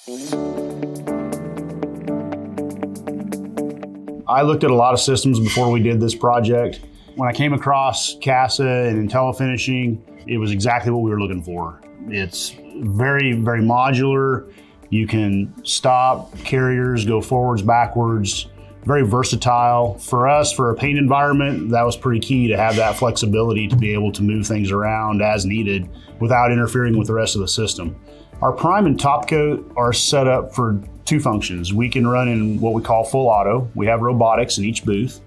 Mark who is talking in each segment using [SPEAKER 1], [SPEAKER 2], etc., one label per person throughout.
[SPEAKER 1] I looked at a lot of systems before we did this project. When I came across CASA and IntelliFinishing, it was exactly what we were looking for. It's very, very modular. You can stop carriers, go forwards, backwards, very versatile. For us, for a paint environment, that was pretty key to have that flexibility to be able to move things around as needed without interfering with the rest of the system. Our prime and top coat are set up for two functions. We can run in what we call full auto. We have robotics in each booth,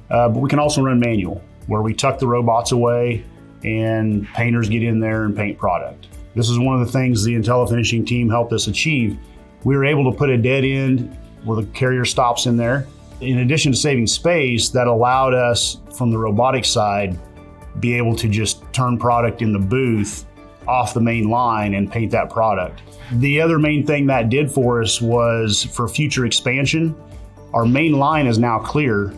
[SPEAKER 1] but we can also run manual, where we tuck the robots away and painters get in there and paint product. This is one of the things the IntelliFinishing team helped us achieve. We were able to put a dead end where the carrier stops in there. In addition to saving space, that allowed us from the robotic side be able to just turn product in the booth off the main line and paint that product. The other main thing that did for us was for future expansion, our main line is now clear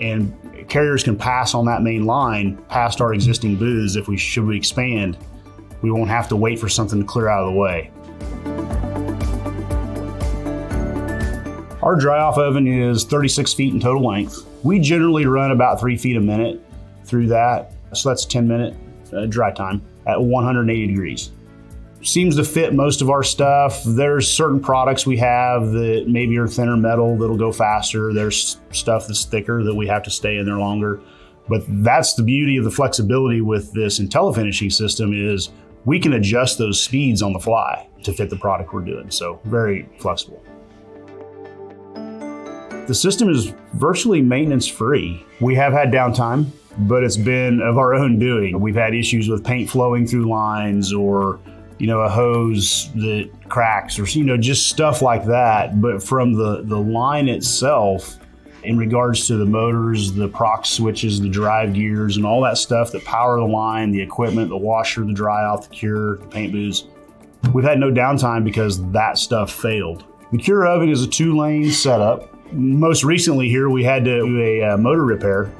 [SPEAKER 1] and carriers can pass on that main line past our existing booths. If we should expand, we won't have to wait for something to clear out of the way. Our dry off oven is 36 feet in total length. We generally run about 3 feet a minute through that. So that's 10-minute dry time at 180 degrees. Seems to fit most of our stuff. There's certain products we have that maybe are thinner metal that'll go faster. There's stuff that's thicker that we have to stay in there longer. But that's the beauty of the flexibility with this IntelliFinishing system is we can adjust those speeds on the fly to fit the product we're doing. So very flexible. The system is virtually maintenance free. We have had downtime, but it's been of our own doing. We've had issues with paint flowing through lines or a hose that cracks or just stuff like that. But from the line itself, in regards to the motors, the proc switches, the drive gears, and all that stuff that power the line, the equipment, the washer, the dry off, the cure, the paint booths, we've had no downtime because that stuff failed. The cure oven is a 2-lane setup. Most recently here, we had to do a motor repair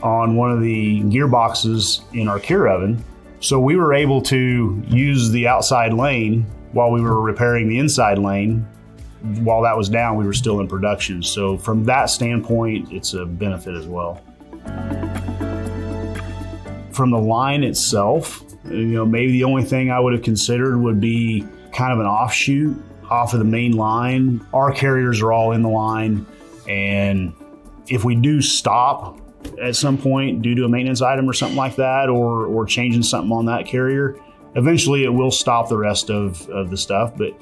[SPEAKER 1] on one of the gearboxes in our cure oven. So we were able to use the outside lane while we were repairing the inside lane. While that was down, we were still in production. So from that standpoint, it's a benefit as well. From the line itself, maybe the only thing I would have considered would be kind of an offshoot off of the main line. Our carriers are all in the line, and if we do stop at some point due to a maintenance item or something like that, or changing something on that carrier, eventually it will stop the rest of the stuff. But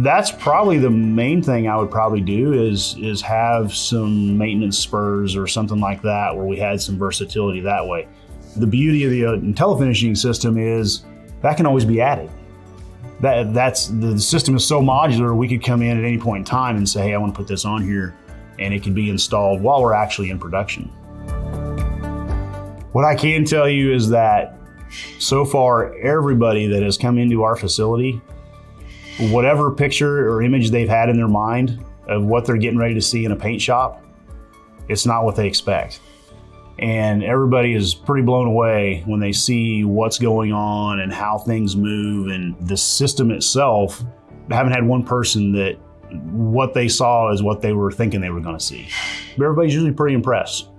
[SPEAKER 1] that's probably the main thing I would probably do is have some maintenance spurs or something like that where we had some versatility that way. The beauty of the IntelliFinishing system is that can always be added. The system is so modular, we could come in at any point in time and say, hey, I want to put this on here, and it can be installed while we're actually in production. What I can tell you is that so far, everybody that has come into our facility, whatever picture or image they've had in their mind of what they're getting ready to see in a paint shop, it's not what they expect. And everybody is pretty blown away when they see what's going on and how things move. And the system itself, I haven't had one person that what they saw is what they were thinking they were going to see. But everybody's usually pretty impressed.